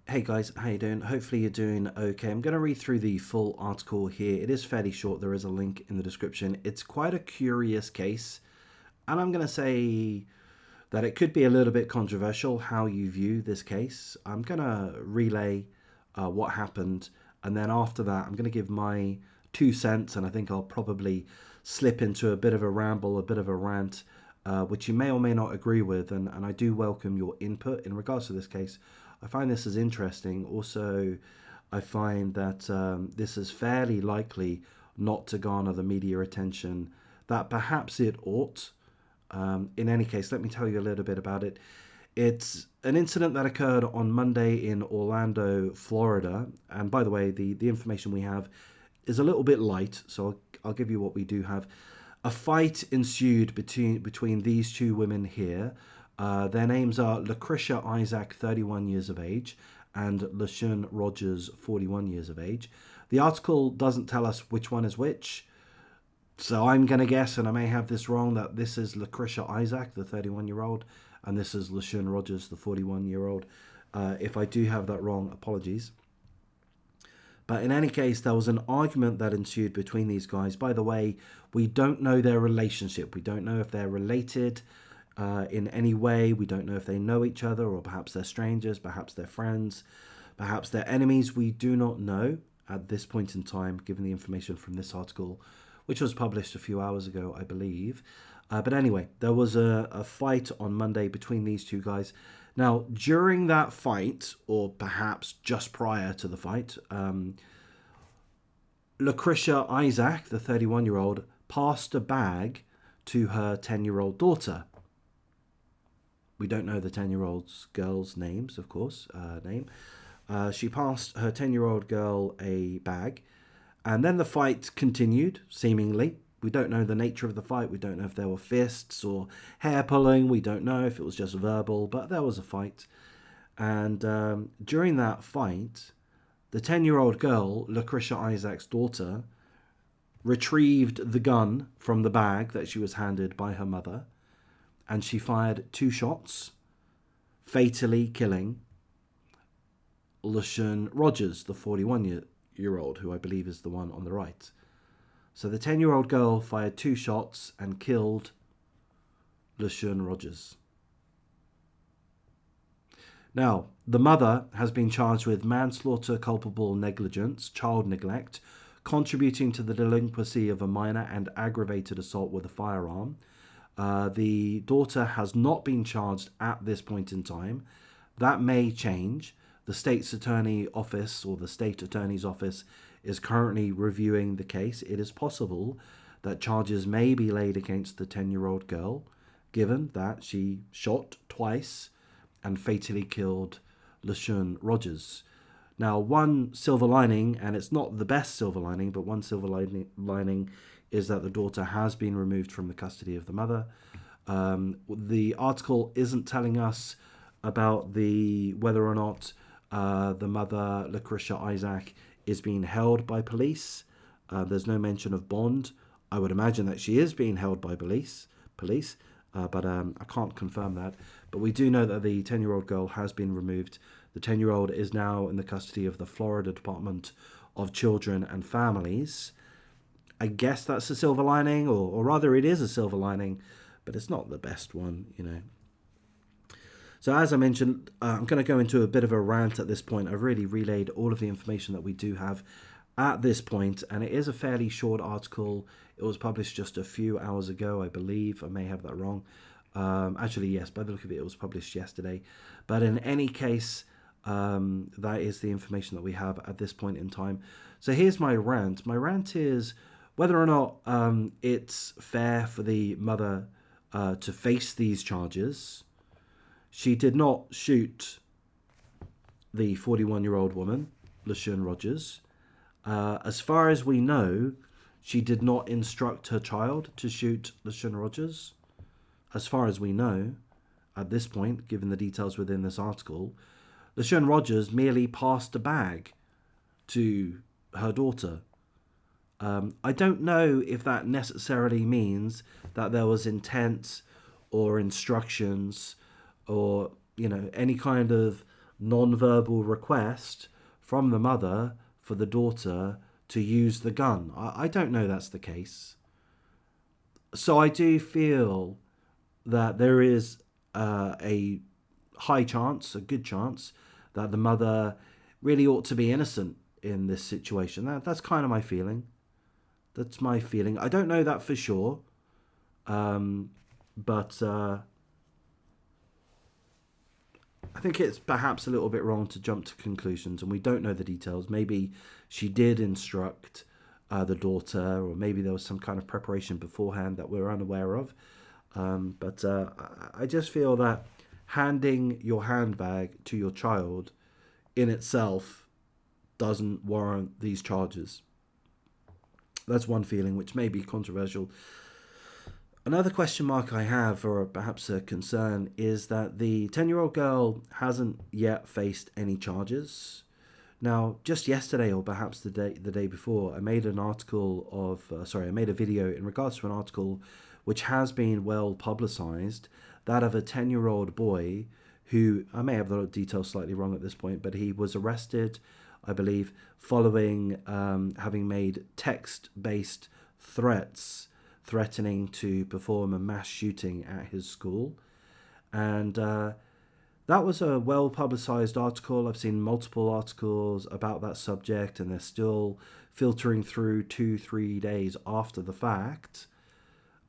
Hey guys, how you doing? Hopefully you're doing okay. I'm going to read through the full article here. It is fairly short. There is a link in the description. It's quite a curious case, and I'm going to say that it could be a little bit controversial how you view this case. I'm going to relay what happened, and then after that, I'm going to give my 2 cents, and I think I'll probably slip into a bit of a ramble, a bit of a rant, which you may or may not agree with, and I do welcome your input in regards to this case. I find this is interesting. Also, I find that this is fairly likely not to garner the media attention that perhaps it ought. In any case, let me tell you a little bit about it. It's an incident that occurred on Monday in Orlando, Florida. And by the way, the information we have is a little bit light, so I'll give you what we do have. A fight ensued between these two women here. Their names are Lucretia Isaac, 31 years of age, and LaShawn Rogers, 41 years of age. The article doesn't tell us which one is which, so I'm going to guess, and I may have this wrong, that this is Lucretia Isaac, the 31-year-old, and this is LaShawn Rogers, the 41-year-old. If I do have that wrong, apologies. But in any case, there was an argument that ensued between these guys. By the way, we don't know their relationship. We don't know if they're related in any way. We don't know if they know each other, or perhaps they're strangers, perhaps they're friends, perhaps they're enemies. We do not know at this point in time, given the information from this article, which was published a few hours ago, I believe. But anyway, there was a fight on Monday between these two guys. Now, during that fight, or perhaps just prior to the fight, Lucretia Isaac, the 31-year-old, passed a bag to her 10-year-old daughter. We don't know the 10-year-old girl's names, of course, name. She passed her 10-year-old girl a bag, and then the fight continued, seemingly. We don't know the nature of the fight. We don't know if there were fists or hair pulling. We don't know if it was just verbal, but there was a fight. And during that fight, the 10-year-old girl, Lucretia Isaac's daughter, retrieved the gun from the bag that she was handed by her mother, and she fired 2 shots, fatally killing LaShawn Rogers, the 41-year-old, who I believe is the one on the right. So the 10-year-old girl fired 2 shots and killed LaShawn Rogers. Now, the mother has been charged with manslaughter, culpable negligence, child neglect, contributing to the delinquency of a minor, and aggravated assault with a firearm. The daughter has not been charged at this point in time. That may change. The state's attorney office, or the state attorney's office, is currently reviewing the case. It is possible that charges may be laid against the 10-year-old girl, given that she shot twice and fatally killed LaShawn Rogers. Now, one silver lining, and it's not the best silver lining, but one silver lining is that the daughter has been removed from the custody of the mother. The article isn't telling us about whether or not the mother, Lucretia Isaac, is being held by police. There's no mention of bond. I would imagine that she is being held by police, but I can't confirm that. But we do know that the 10-year-old girl has been removed. The 10-year-old is now in the custody of the Florida Department of Children and Families. I guess that's a silver lining, or rather it is a silver lining, but it's not the best one, you know. So as I mentioned, I'm going to go into a bit of a rant at this point. I've really relayed all of the information that we do have at this point, and it is a fairly short article. It was published just a few hours ago, I believe. I may have that wrong. Actually, yes, by the look of it, it was published yesterday. But in any case, that is the information that we have at this point in time. So here's my rant. My rant is whether or not it's fair for the mother to face these charges. She did not shoot the 41-year-old woman, LaShawn Rogers. As far as we know, she did not instruct her child to shoot LaShawn Rogers. As far as we know, at this point, given the details within this article, LaShawn Rogers merely passed a bag to her daughter. I don't know if that necessarily means that there was intent or instructions or, you know, any kind of non-verbal request from the mother for the daughter to use the gun. I don't know that's the case. So I do feel that there is a high chance, a good chance, that the mother really ought to be innocent in this situation. That's kind of my feeling. That's my feeling. I don't know that for sure, but I think it's perhaps a little bit wrong to jump to conclusions, and we don't know the details. Maybe she did instruct the daughter, or maybe there was some kind of preparation beforehand that we're unaware of. But I just feel that handing your handbag to your child in itself doesn't warrant these charges. That's one feeling, which may be controversial. Another question mark I have, or perhaps a concern, is that the 10-year-old girl hasn't yet faced any charges. Now, just yesterday, or perhaps the day before, I made an article I made a video in regards to an article which has been well publicized, that of a 10-year-old boy who, I may have the details slightly wrong at this point, but he was arrested, I believe, following having made text-based threats threatening to perform a mass shooting at his school. And that was a well publicized article. I've seen multiple articles about that subject, and they're still filtering through 2-3 days after the fact.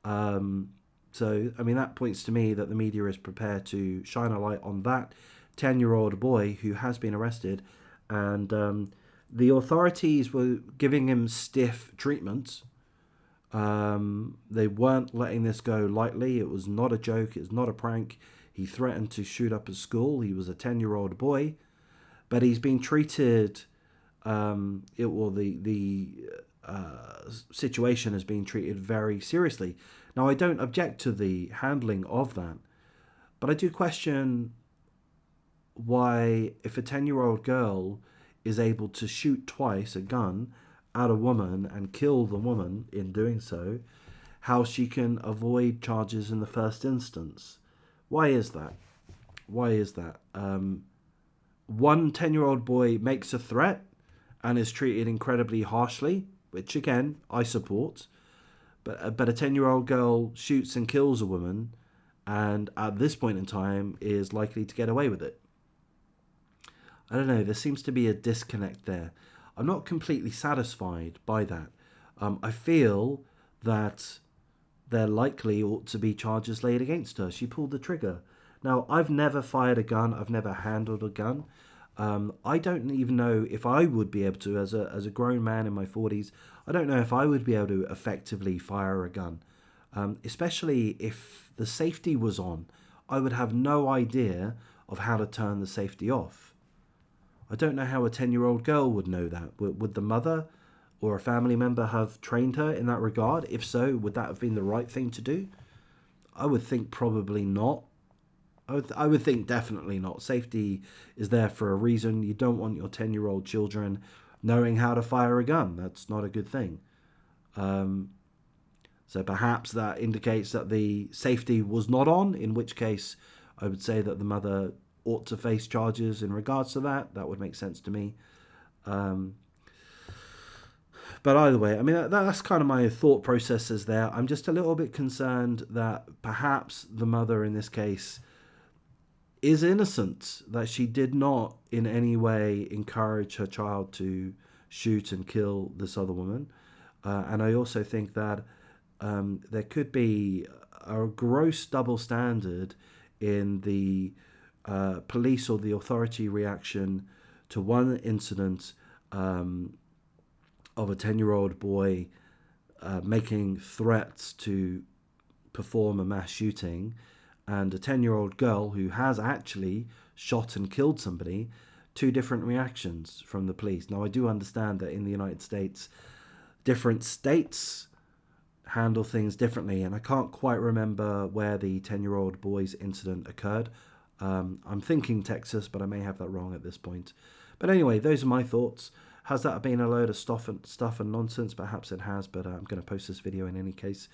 So, I mean, that points to me that the media is prepared to shine a light on that 10-year-old boy who has been arrested. And the authorities were giving him stiff treatment. They weren't letting this go lightly. It was not a joke. It was not a prank. He threatened to shoot up his school. He was a 10-year-old boy, but he's been treated. The situation has been treated very seriously. Now, I don't object to the handling of that, but I do question why, if a 10-year-old girl is able to shoot twice a gun at a woman and kill the woman in doing so, how she can avoid charges in the first instance. Why is that? Why is that? One 10-year-old boy makes a threat and is treated incredibly harshly, which again, I support. But a 10-year-old girl shoots and kills a woman and at this point in time is likely to get away with it. I don't know, there seems to be a disconnect there. I'm not completely satisfied by that. I feel that there likely ought to be charges laid against her. She pulled the trigger. Now, I've never fired a gun. I've never handled a gun. I don't even know if I would be able to, as a grown man in my 40s, I don't know if I would be able to effectively fire a gun. Especially if the safety was on. I would have no idea of how to turn the safety off. I don't know how a 10-year-old girl would know that. Would the mother or a family member have trained her in that regard? If so, would that have been the right thing to do? I would think probably not. I would think definitely not. Safety is there for a reason. You don't want your 10-year-old children knowing how to fire a gun. That's not a good thing. So perhaps that indicates that the safety was not on, in which case I would say that the mother ought to face charges in regards to that. That would make sense to me. But either way, I mean, that's kind of my thought processes there. I'm just a little bit concerned that perhaps the mother in this case is innocent, that she did not in any way encourage her child to shoot and kill this other woman. And I also think that there could be a gross double standard in the police or the authority reaction to one incident of a 10-year-old boy making threats to perform a mass shooting, and a 10-year-old girl who has actually shot and killed somebody. Two different reactions from the police. Now, I do understand that in the United States, different states handle things differently, and I can't quite remember where the 10-year-old boy's incident occurred. I'm thinking Texas, but I may have that wrong at this point. But anyway, those are my thoughts. Has that been a load of stuff and nonsense? Perhaps it has, but I'm going to post this video in any case.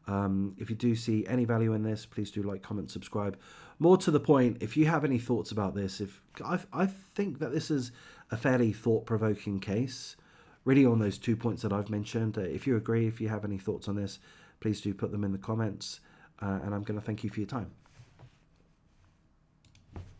If you do see any value in this, please do like, comment, subscribe. More to the point, if you have any thoughts about this, if I think that this is a fairly thought-provoking case, really on those 2 points that I've mentioned. If you agree, if you have any thoughts on this, please do put them in the comments. And I'm going to thank you for your time.